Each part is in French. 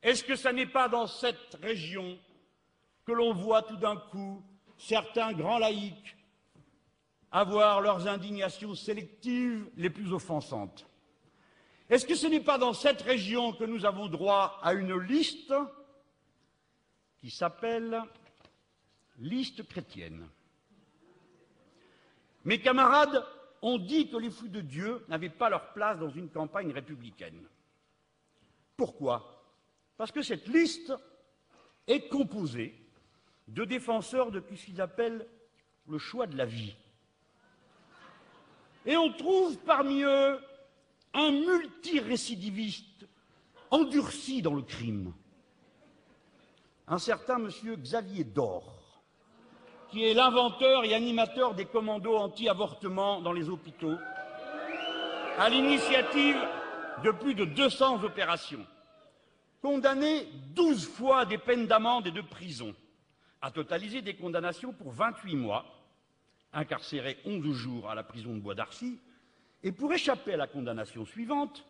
Est-ce que ça n'est pas dans cette région que l'on voit tout d'un coup certains grands laïcs avoir leurs indignations sélectives les plus offensantes? Est-ce que ce n'est pas dans cette région que nous avons droit à une liste qui s'appelle liste chrétienne? Mes camarades ont dit que les fous de Dieu n'avaient pas leur place dans une campagne républicaine. Pourquoi? Parce que cette liste est composée de défenseurs de ce qu'ils appellent le choix de la vie. Et on trouve parmi eux un multirécidiviste endurci dans le crime, un certain monsieur Xavier Dor, qui est l'inventeur et animateur des commandos anti-avortement dans les hôpitaux, à l'initiative de plus de 200 opérations, condamné 12 fois à des peines d'amende et de prison, a totalisé des condamnations pour 28 mois, incarcéré 11 jours à la prison de Bois d'Arcy, et pour échapper à la condamnation suivante,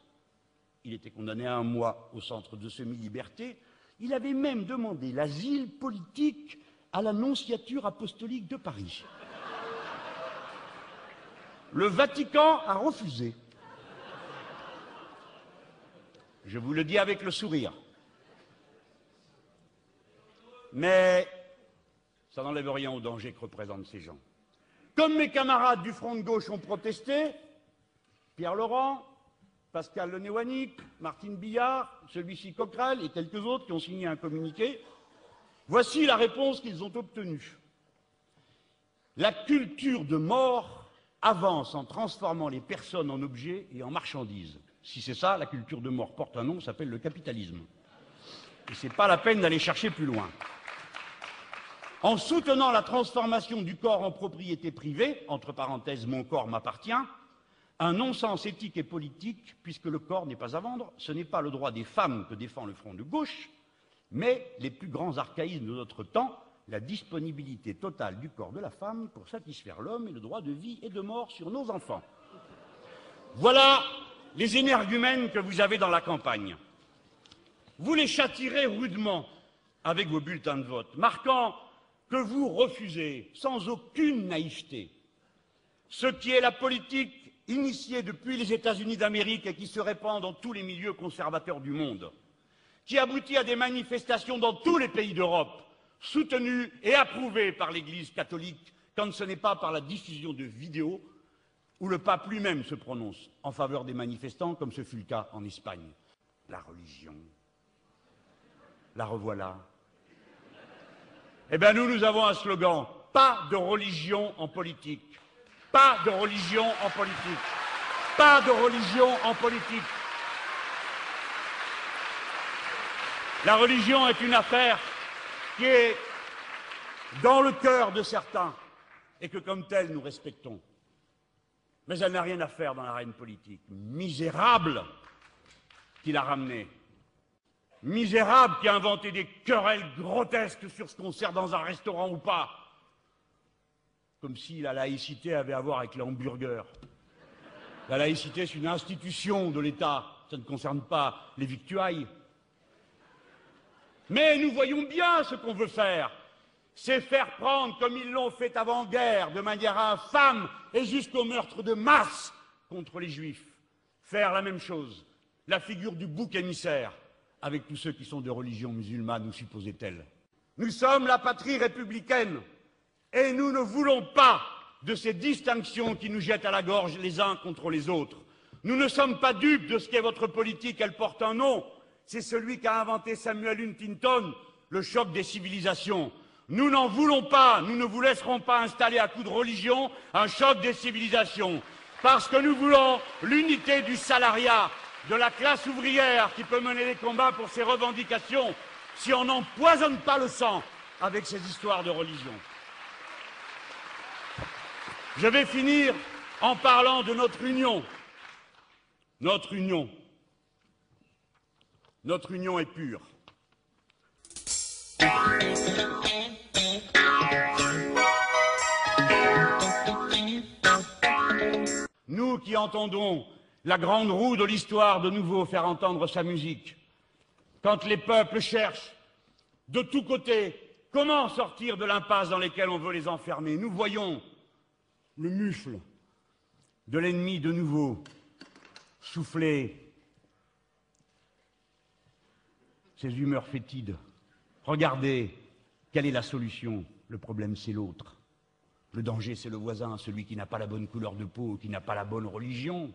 il était condamné à 1 mois au centre de semi-liberté, il avait même demandé l'asile politique à la nonciature apostolique de Paris. Le Vatican a refusé. Je vous le dis avec le sourire. Mais ça n'enlève rien au danger que représentent ces gens. Comme mes camarades du Front de gauche ont protesté, Pierre Laurent, Pascal Le Néouanic, Martine Billard, celui-ci Coquerel et quelques autres qui ont signé un communiqué, voici la réponse qu'ils ont obtenue. La culture de mort avance en transformant les personnes en objets et en marchandises. Si c'est ça, la culture de mort porte un nom, ça s'appelle le capitalisme. Et ce n'est pas la peine d'aller chercher plus loin. En soutenant la transformation du corps en propriété privée, entre parenthèses, mon corps m'appartient, un non-sens éthique et politique, puisque le corps n'est pas à vendre, ce n'est pas le droit des femmes que défend le Front de gauche, mais les plus grands archaïsmes de notre temps, la disponibilité totale du corps de la femme pour satisfaire l'homme et le droit de vie et de mort sur nos enfants. Voilà les énergumènes que vous avez dans la campagne. Vous les châtierez rudement avec vos bulletins de vote, marquant que vous refusez, sans aucune naïveté, ce qui est la politique initiée depuis les États-Unis d'Amérique et qui se répand dans tous les milieux conservateurs du monde, qui aboutit à des manifestations dans tous les pays d'Europe, soutenues et approuvées par l'Église catholique, quand ce n'est pas par la diffusion de vidéos où le pape lui-même se prononce en faveur des manifestants, comme ce fut le cas en Espagne. La religion, la revoilà. Eh bien, nous avons un slogan, pas de religion en politique. Pas de religion en politique. Pas de religion en politique. La religion est une affaire qui est dans le cœur de certains et que, comme telle, nous respectons. Mais elle n'a rien à faire dans l'arène politique. Misérable qui l'a ramenée. Misérable qui a inventé des querelles grotesques sur ce qu'on sert dans un restaurant ou pas. Comme si la laïcité avait à voir avec les hamburgers. La laïcité, c'est une institution de l'État. Ça ne concerne pas les victuailles. Mais nous voyons bien ce qu'on veut faire. C'est faire prendre, comme ils l'ont fait avant-guerre, de manière infâme et jusqu'au meurtre de masse contre les Juifs. Faire la même chose. La figure du bouc émissaire avec tous ceux qui sont de religion musulmane ou supposée-t-elle. Nous sommes la patrie républicaine et nous ne voulons pas de ces distinctions qui nous jettent à la gorge les uns contre les autres. Nous ne sommes pas dupes de ce qu'est votre politique, elle porte un nom. C'est celui qu'a inventé Samuel Huntington, le choc des civilisations. Nous n'en voulons pas, nous ne vous laisserons pas installer à coup de religion un choc des civilisations, parce que nous voulons l'unité du salariat, de la classe ouvrière qui peut mener les combats pour ses revendications, si on n'empoisonne pas le sang avec ces histoires de religion. Je vais finir en parlant de notre union. Notre union. Notre union est pure. Nous qui entendons la grande roue de l'histoire de nouveau faire entendre sa musique, quand les peuples cherchent de tous côtés comment sortir de l'impasse dans laquelle on veut les enfermer, nous voyons le mufle de l'ennemi de nouveau souffler ses humeurs fétides. Regardez, quelle est la solution? Le problème, c'est l'autre. Le danger, c'est le voisin, celui qui n'a pas la bonne couleur de peau, qui n'a pas la bonne religion.